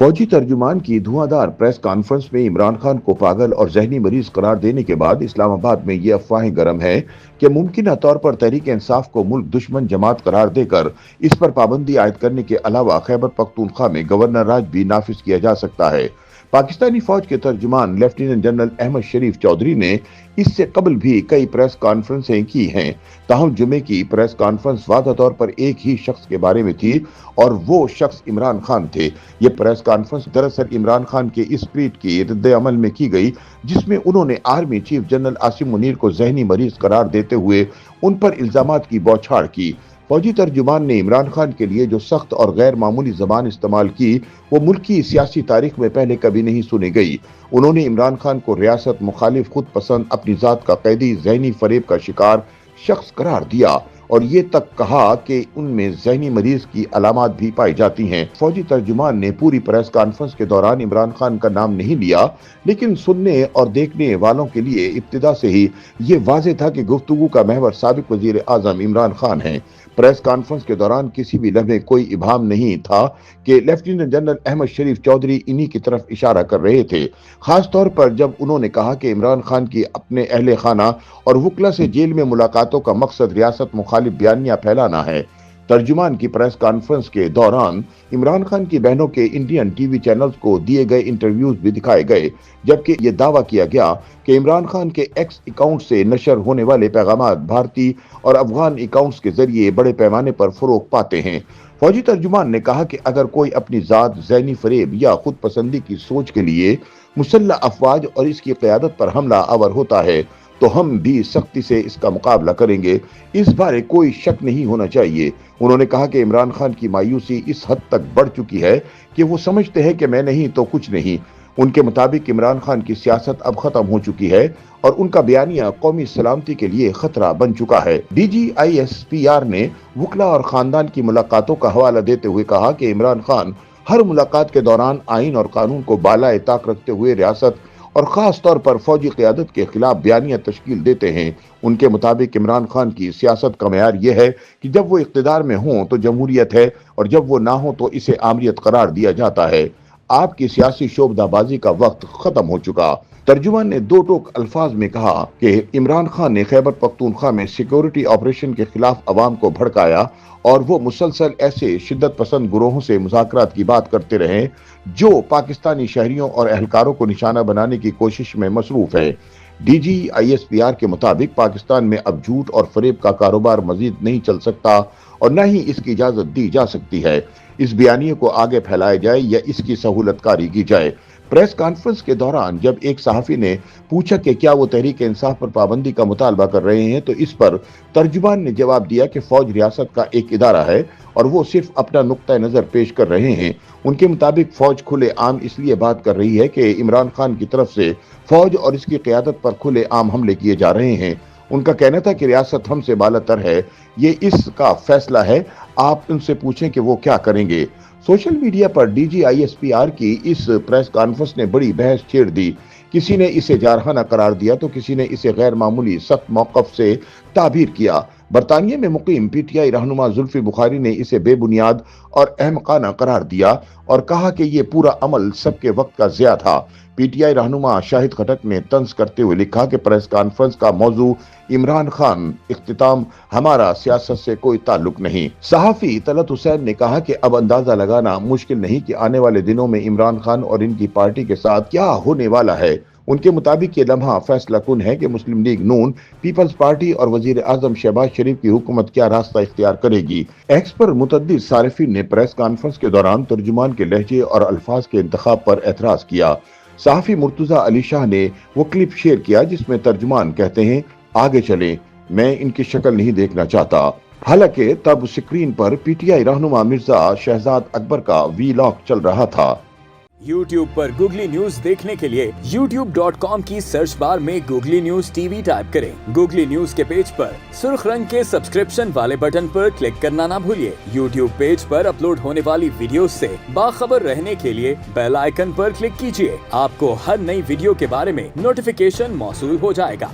फौजी तर्जुमान की धुआंधार press conference में इमरान खान को पागल और जहनी मरीज करार देने के बाद इस्लामाबाद में ये अफवाहें गर्म हैं कि मुमकिन तौर पर तहरीक इंसाफ को मुल्क दुश्मन जमात करार देकर इस पर पाबंदी आयद करने के अलावा खैबर पख्तूनख्वा में गवर्नर राज भी नाफिज किया जा सकता है। पाकिस्तानी फौज के तर्जुमान लेफ्टिनेंट जनरल अहमद शरीफ चौधरी ने इससे कबल भी कई प्रेस कॉन्फ्रेंसें की हैं। ताहम जुमे की प्रेस कॉन्फ्रेंस वादा तौर पर एक ही शख्स के बारे में थी और वो शख्स इमरान खान थे। ये प्रेस कॉन्फ्रेंस दरअसल इमरान खान के इस ट्वीट की रद्द अमल में की गई जिसमें उन्होंने army chief general Asim Munir को जहनी मरीज करार देते हुए उन पर इल्जामात की बौछार की। फौजी तर्जुमान ने इमरान खान के लिए जो सख्त और गैर मामूली जबान इस्तेमाल की वो मुल्क की सियासी तारीख में पहले कभी नहीं सुनी गई। उन्होंने इमरान खान को रियासत मुखालिफ, खुद पसंद, अपनी जात का कैदी, जहनी फरेब का शिकार शख्स करार दिया और ये तक कहा कि उनमें जहनी मरीज की अलामात भी पाई जाती हैं। फौजी तर्जुमान ने पूरी प्रेस कॉन्फ्रेंस के दौरान इमरान खान का नाम नहीं लिया, लेकिन सुनने और देखने वालों के लिए इब्तिदा से ही ये वाज़ेह था कि गुफ्तगू का महवर साबिक वजीर आज़म इमरान खान हैं। प्रेस कॉन्फ्रेंस के दौरान किसी भी लम्हे कोई इबाहम नहीं था कि लेफ्टिनेंट जनरल अहमद शरीफ चौधरी इन्हीं की तरफ इशारा कर रहे थे, खास तौर पर जब उन्होंने कहा कि इमरान खान की अपने अहले खाना और वकला से जेल में मुलाकातों का मकसद रियासत मुखालिफ बयानियां फैलाना है। तर्जुमान की प्रेस कॉन्फ्रेंस के दौरान इमरान खान की बहनों के इंडियन टीवी चैनल्स को दिए गए इंटरव्यूज भी दिखाए गए, जबकि ये दावा किया गया कि इमरान खान के एक्स अकाउंट से नशर होने वाले पैगामात भारतीय और अफगान अकाउंट्स के जरिए बड़े पैमाने पर फरोग पाते हैं। फौजी तर्जुमान ने कहा कि अगर कोई अपनी जात, ज़हनी फरेब या खुद पसंदी की सोच के लिए मुसल्लह अफवाज और इसकी क़यादत पर हमला आवर होता है तो हम भी सख्ती से इसका मुकाबला करेंगे, इस बारे कोई शक नहीं होना चाहिए। उन्होंने कहा कि इमरान खान की मायूसी इस हद तक बढ़ चुकी है कि वो समझते हैं कि मैं नहीं तो कुछ नहीं। उनके मुताबिक इमरान खान की सियासत अब खत्म हो चुकी है और उनका बयानिया कौमी सलामती के लिए खतरा बन चुका है। DGISPR ने वकला और खानदान की मुलाकातों का हवाला देते हुए कहा कि इमरान खान हर मुलाकात के दौरान आइन और कानून को बालाए ताक रखते हुए रियासत और खास तौर पर फौजी क़यादत के खिलाफ बयानियां तश्कील देते हैं। उनके मुताबिक इमरान खान की सियासत का मयार यह है कि जब वो इक़्तिदार में हों तो जमहूरियत है और जब वो ना हो तो इसे आमरियत करार दिया जाता है। आपकी सियासी शोबदाबाजी का वक्त खत्म हो चुका। तर्जुमान ने दो टोक अल्फाज में कहा कि इमरान खान ने खैबर पख्तूनख्वा में सिक्योरिटी ऑपरेशन के खिलाफ अवाम को भड़काया और वो मुसलसल ऐसे शिद्दत पसंद गुरोहों से मुज़ाकरात की बात करते रहे जो पाकिस्तानी शहरियों और एहलकारों को निशाना बनाने की कोशिश में मसरूफ है। DGISPR के मुताबिक पाकिस्तान में अब झूठ और फरेब का कारोबार मजीद नहीं चल सकता और न ही इसकी इजाजत दी जा सकती है। इस बयानिए को आगे फैलाया जाए या इसकी सहूलतकारी की जाए। प्रेस कॉन्फ्रेंस के दौरान जब एक सहाफी ने पूछा कि क्या वो तहरीक इंसाफ पर पाबंदी का मुतालबा कर रहे हैं तो इस पर तर्जुमान ने जवाब दिया कि फौज रियासत का एक इदारा है और वो सिर्फ अपना नुक्ता नजर पेश कर रहे हैं। उनके मुताबिक फौज खुले आम इसलिए बात कर रही है कि इमरान खान की तरफ से फौज और इसकी क़यादत पर खुले आम हमले किए जा रहे हैं। उनका कहना था कि रियासत हमसे बालातर है, ये इसका फैसला है, आप उनसे पूछें कि वो क्या करेंगे। सोशल मीडिया पर DGISPR की इस प्रेस कॉन्फ्रेंस ने बड़ी बहस छेड़ दी। किसी ने इसे जारहाना करार दिया तो किसी ने इसे गैर मामूली सख्त मौक़िफ़ से ताबीर किया। बरतानिया में मुकीम PTI रहनुमा जुल्फी बुखारी ने इसे बेबुनियाद और अहमकाना करार दिया और कहा कि ये पूरा अमल सबके वक्त का ज़िया था। PTI रहनुमा शाहिद खटक ने तंज करते हुए लिखा कि प्रेस कॉन्फ्रेंस का मौजू इमरान खान, इख्तिताम हमारा सियासत से कोई ताल्लुक नहीं। सहाफ़ी तलत हुसैन ने कहा कि अब अंदाजा लगाना मुश्किल नहीं कि आने वाले दिनों में इमरान खान और इनकी पार्टी के साथ क्या होने वाला है। उनके मुताबिक ये लम्हा फैसला कुन है कि मुस्लिम लीग नून, पीपल्स पार्टी और वजीर आजम शहबाज शरीफ की हुकूमत क्या रास्ता इख्तियार करेगी। एक्स पर मुतअद्दिद सारिफीन ने प्रेस कॉन्फ्रेंस के दौरान तर्जुमान के लहजे और अल्फाज के इंतखाब पर एतराज किया। सहाफी मुर्तजा अली शाह ने वो क्लिप शेयर किया जिसमें तर्जुमान कहते हैं, आगे चलें, मैं इनकी शक्ल नहीं देखना चाहता। हालांकि तब स्क्रीन पर PTI रहनुमा मिर्जा शहजाद अकबर का वीलॉग चल रहा था। YouTube पर गूगली न्यूज देखने के लिए youtube.com की सर्च बार में गूगली न्यूज TV टाइप करें। गूगली न्यूज के पेज पर सुर्ख रंग के सब्सक्रिप्शन वाले बटन पर क्लिक करना ना भूलिए। YouTube पेज पर अपलोड होने वाली वीडियोस से बाखबर रहने के लिए बेल आइकन पर क्लिक कीजिए। आपको हर नई वीडियो के बारे में नोटिफिकेशन मौसूल हो जाएगा।